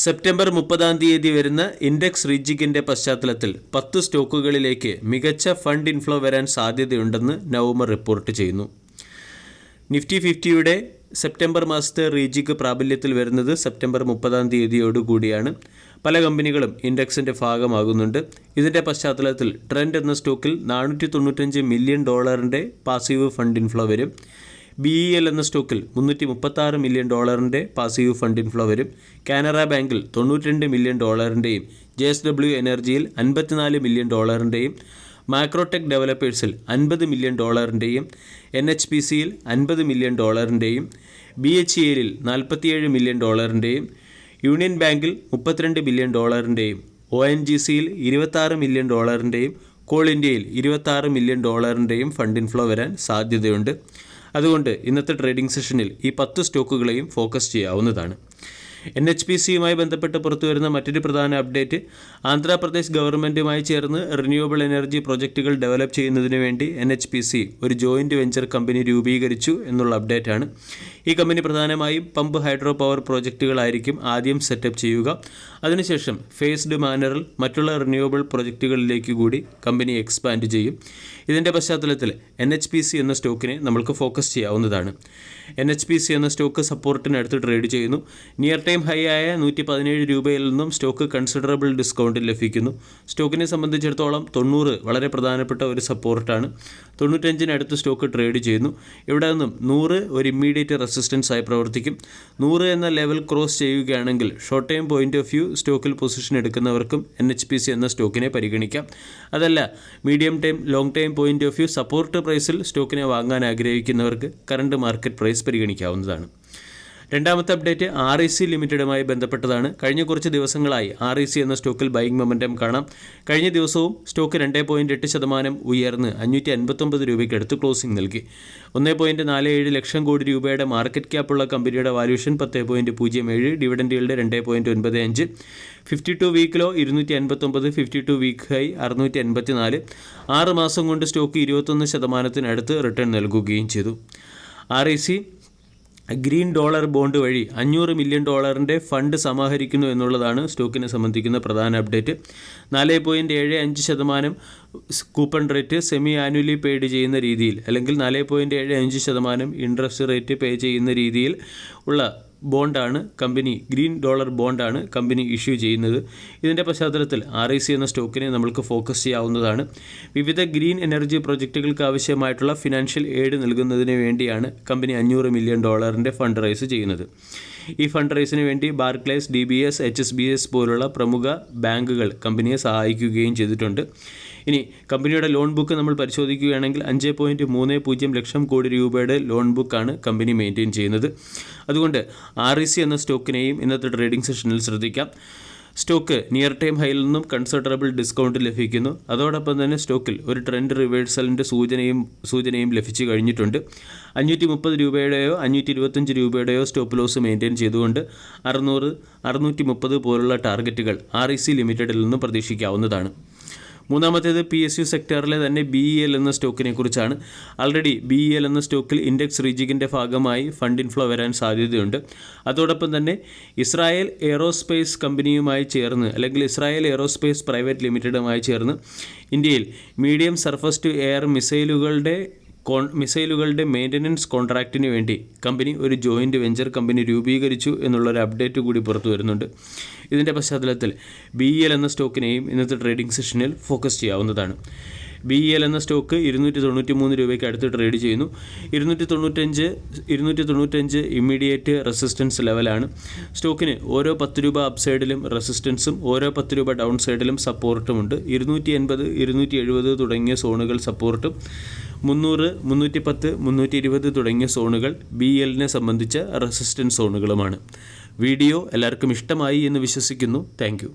September 30 വരുന്ന index റീജിക്കിൻ്റെ പശ്ചാത്തലത്തിൽ 10 സ്റ്റോക്കുകളിലേക്ക് മികച്ച ഫണ്ട് ഇൻഫ്ലോ വരാൻ സാധ്യതയുണ്ടെന്ന് നവംബർ റിപ്പോർട്ട് ചെയ്യുന്നു. നിഫ്റ്റി 50യുടെ സെപ്റ്റംബർ മാസത്തെ റീജിക്ക് പ്രാബല്യത്തിൽ വരുന്നത് സെപ്റ്റംബർ 30 പല കമ്പനികളും ഇൻഡെക്സിൻ്റെ ഭാഗമാകുന്നുണ്ട്. ഇതിൻ്റെ പശ്ചാത്തലത്തിൽ ട്രെൻഡ് എന്ന സ്റ്റോക്കിൽ $495 മില്യൺ പാസീവ് ഫണ്ട് ഇൻഫ്ലോ വരും. BEL എന്ന സ്റ്റോക്കിൽ $336 മില്യൺ പാസീവ് ഫണ്ട് ഇൻഫ്ലോ വരും. കാനറ ബാങ്കിൽ $92 മില്യൺ JSW എനർജിയിൽ $54 മില്യൺ മാക്രോടെക് ഡെവലപ്പേഴ്സിൽ $50 മില്യൺ NHPCയിൽ $50 മില്യൺ BHELൽ $47 മില്യൺ യൂണിയൻ ബാങ്കിൽ $32 മില്യൺ ONGCയിൽ $26 മില്യൺ കോൾ ഇന്ത്യയിൽ $26 മില്യൺ ഫണ്ട് ഇൻഫ്ലോ വരാൻ സാധ്യതയുണ്ട്. അതുകൊണ്ട് ഇന്നത്തെ ട്രേഡിംഗ് സെഷനിൽ ഈ 10 സ്റ്റോക്കുകളെയും ഫോക്കസ് ചെയ്യാവുന്നതാണ്. NHPCയുമായി ബന്ധപ്പെട്ട് പുറത്തു വരുന്ന മറ്റൊരു പ്രധാന അപ്ഡേറ്റ്, ആന്ധ്രാപ്രദേശ് ഗവൺമെൻറ്റുമായി ചേർന്ന് റിന്യൂവബിൾ എനർജി പ്രൊജക്റ്റുകൾ ഡെവലപ്പ് ചെയ്യുന്നതിന് വേണ്ടി NHPC ഒരു ജോയിൻറ്റ് വെഞ്ചർ കമ്പനി രൂപീകരിച്ചു എന്നുള്ള അപ്ഡേറ്റാണ്. ഈ കമ്പനി പ്രധാനമായും പമ്പ് ഹൈഡ്രോ പവർ പ്രോജക്റ്റുകളായിരിക്കും ആദ്യം സെറ്റപ്പ് ചെയ്യുക. അതിനുശേഷം ഫേസ്ഡ് മാനറിൽ മറ്റുള്ള റിന്യൂവബിൾ പ്രൊജക്റ്റുകളിലേക്ക് കൂടി കമ്പനി എക്സ്പാൻഡ് ചെയ്യും. ഇതിൻ്റെ പശ്ചാത്തലത്തിൽ NHPC എന്ന സ്റ്റോക്കിനെ നമ്മൾക്ക് ഫോക്കസ് ചെയ്യാവുന്നതാണ്. NHPC എന്ന സ്റ്റോക്ക് സപ്പോർട്ടിനടുത്ത് ട്രേഡ് ചെയ്യുന്നു. നിയർ ടൈം ഹൈ ആയ 117 രൂപയിൽ നിന്നും സ്റ്റോക്ക് കൺസിഡറബിൾ ഡിസ്കൗണ്ടിൽ ലഭിക്കുന്നു. സ്റ്റോക്കിനെ സംബന്ധിച്ചിടത്തോളം 90 വളരെ പ്രധാനപ്പെട്ട ഒരു സപ്പോർട്ടാണ്. 95 സ്റ്റോക്ക് ട്രേഡ് ചെയ്യുന്നു. ഇവിടെ നിന്നും 100 ഒരു ഇമ്മീഡിയറ്റ് റെസിസ്റ്റൻസ് ആയി പ്രവർത്തിക്കും. 100 എന്ന ലെവൽ ക്രോസ് ചെയ്യുകയാണെങ്കിൽ short time point of view സ്റ്റോക്കിൽ പൊസിഷൻ എടുക്കുന്നവർക്കും NHPC എന്ന സ്റ്റോക്കിനെ പരിഗണിക്കാം. അതല്ല, medium time long time point of view support പ്രൈസിൽ സ്റ്റോക്കിനെ വാങ്ങാൻ ആഗ്രഹിക്കുന്നവർക്ക് കറണ്ട് മാർക്കറ്റ് പ്രൈസ് പരിഗണിക്കാവുന്നതാണ്. രണ്ടാമത്തെ അപ്ഡേറ്റ് REC ലിമിറ്റഡുമായി ബന്ധപ്പെട്ടതാണ്. കഴിഞ്ഞ കുറച്ച് ദിവസങ്ങളായി REC എന്ന സ്റ്റോക്കിൽ ബൈയിങ് മൊമെൻറ്റം കാണാം. കഴിഞ്ഞ ദിവസവും സ്റ്റോക്ക് 2.8% ഉയർന്ന് 559 രൂപയ്ക്ക് അടുത്ത് ക്ലോസിംഗ് നൽകി. 1.47 ലക്ഷം കോടി രൂപയുടെ മാർക്കറ്റ് ക്യാപ്പുള്ള കമ്പനിയുടെ വാല്യൂഷൻ 10.07, ഡിവിഡൻഡുകളുടെ 2.95, 52 വീക്കിലോ 259, 52 വീക്ക് ഹൈ 684. 6 മാസം കൊണ്ട് സ്റ്റോക്ക് 21% റിട്ടേൺ നൽകുകയും ചെയ്തു. REC ഗ്രീൻ ഡോളർ ബോണ്ട് വഴി $500 മില്യൺ ഫണ്ട് സമാഹരിക്കുന്നു എന്നുള്ളതാണ് സ്റ്റോക്കിനെ സംബന്ധിക്കുന്ന പ്രധാന update. 4.75% coupon rate semi annually paid ചെയ്യുന്ന രീതിയിൽ, അല്ലെങ്കിൽ 4.75% ഇൻട്രസ്റ്റ് റേറ്റ് പേ ചെയ്യുന്ന രീതിയിൽ ഉള്ള ബോണ്ടാണ് കമ്പനി, ഗ്രീൻ ഡോളർ ബോണ്ടാണ് കമ്പനി ഇഷ്യൂ ചെയ്യുന്നത്. ഇതിൻ്റെ പശ്ചാത്തലത്തിൽ REC എന്ന സ്റ്റോക്കിനെ നമ്മൾക്ക് ഫോക്കസ് ചെയ്യാവുന്നതാണ്. വിവിധ ഗ്രീൻ എനർജി പ്രൊജക്റ്റുകൾക്ക് ആവശ്യമായിട്ടുള്ള ഫിനാൻഷ്യൽ എയ്ഡ് നൽകുന്നതിന് വേണ്ടിയാണ് കമ്പനി $500 മില്യൺ ഫണ്ട് റൈസ് ചെയ്യുന്നത്. ഈ ഫണ്ട് റൈസിന് വേണ്ടി ബാർക്ലേസ്, DBS, HSBC പോലുള്ള പ്രമുഖ ബാങ്കുകൾ കമ്പനിയെ സഹായിക്കുകയും ചെയ്തിട്ടുണ്ട്. ഇനി കമ്പനിയുടെ ലോൺ ബുക്ക് നമ്മൾ പരിശോധിക്കുകയാണെങ്കിൽ 5.30 ലക്ഷം കോടി രൂപയുടെ ലോൺ ബുക്കാണ് കമ്പനി മെയിൻറ്റെയിൻ ചെയ്യുന്നത്. അതുകൊണ്ട് REC എന്ന സ്റ്റോക്കിനെയും ഇന്നത്തെ ട്രേഡിംഗ് സെഷനിൽ ശ്രദ്ധിക്കാം. സ്റ്റോക്ക് നിയർ ടൈം ഹൈയിൽ നിന്നും കൺസിഡറബിൾ ഡിസ്കൗണ്ട് ലഭിക്കുന്നു. അതോടൊപ്പം തന്നെ സ്റ്റോക്കിൽ ഒരു ട്രെൻഡ് റിവേഴ്സലിൻ്റെ സൂചനയും ലഭിച്ചു കഴിഞ്ഞിട്ടുണ്ട്. 530 രൂപയുടെയോ 525 രൂപയുടെയോ സ്റ്റോപ്പ് ലോസ് മെയിൻറ്റെയിൻ ചെയ്തുകൊണ്ട് 600, 630 പോലുള്ള ടാർഗറ്റുകൾ REC ലിമിറ്റഡിൽ നിന്നും പ്രതീക്ഷിക്കാവുന്നതാണ്. മൂന്നാമത്തേത് PSU സെക്ടറിലെ തന്നെ BEL എന്ന സ്റ്റോക്കിനെ കുറിച്ചാണ്. ആൾറെഡി BEL എന്ന സ്റ്റോക്കിൽ ഇൻഡെക്സ് റീജിക്കിൻ്റെ ഭാഗമായി ഫണ്ട് ഇൻഫ്ലോ വരാൻ സാധ്യതയുണ്ട്. അതോടൊപ്പം തന്നെ ഇസ്രായേൽ എയ്റോസ്പേസ് കമ്പനിയുമായി ചേർന്ന്, അല്ലെങ്കിൽ ഇസ്രായേൽ എയ്റോസ്പേസ് പ്രൈവറ്റ് ലിമിറ്റഡുമായി ചേർന്ന് ഇന്ത്യയിൽ മീഡിയം സർഫസ് ടു എയർ മിസൈലുകളുടെ മെയിൻ്റനൻസ് കോൺട്രാക്റ്റിന് വേണ്ടി കമ്പനി ഒരു ജോയിൻറ്റ് വെഞ്ചർ കമ്പനി രൂപീകരിച്ചു എന്നുള്ളൊരു അപ്ഡേറ്റ് കൂടി പുറത്തു വരുന്നുണ്ട്. ഇതിൻ്റെ പശ്ചാത്തലത്തിൽ BEL എന്ന സ്റ്റോക്കിനെയും ഇന്നത്തെ ട്രേഡിംഗ് സെഷനിൽ ഫോക്കസ് ചെയ്യാവുന്നതാണ്. BEL എന്ന സ്റ്റോക്ക് 293 രൂപയ്ക്ക് അടുത്ത് ട്രേഡ് ചെയ്യുന്നു. 295 ഇമ്മീഡിയറ്റ് റെസിസ്റ്റൻസ് ലെവലാണ്. സ്റ്റോക്കിന് ഓരോ 10 രൂപ അപ്സൈഡിലും റെസിസ്റ്റൻസും ഓരോ 10 രൂപ ഡൗൺ സൈഡിലും സപ്പോർട്ടുമുണ്ട്. 280, 270 തുടങ്ങിയ സോണുകൾ സപ്പോർട്ടും 300, 310, 320 തുടങ്ങിയ സോണുകൾ BELനെ സംബന്ധിച്ച റെസിസ്റ്റൻസ് സോണുകളുമാണ്. വീഡിയോ എല്ലാവർക്കും ഇഷ്ടമായി എന്ന് വിശ്വസിക്കുന്നു. താങ്ക്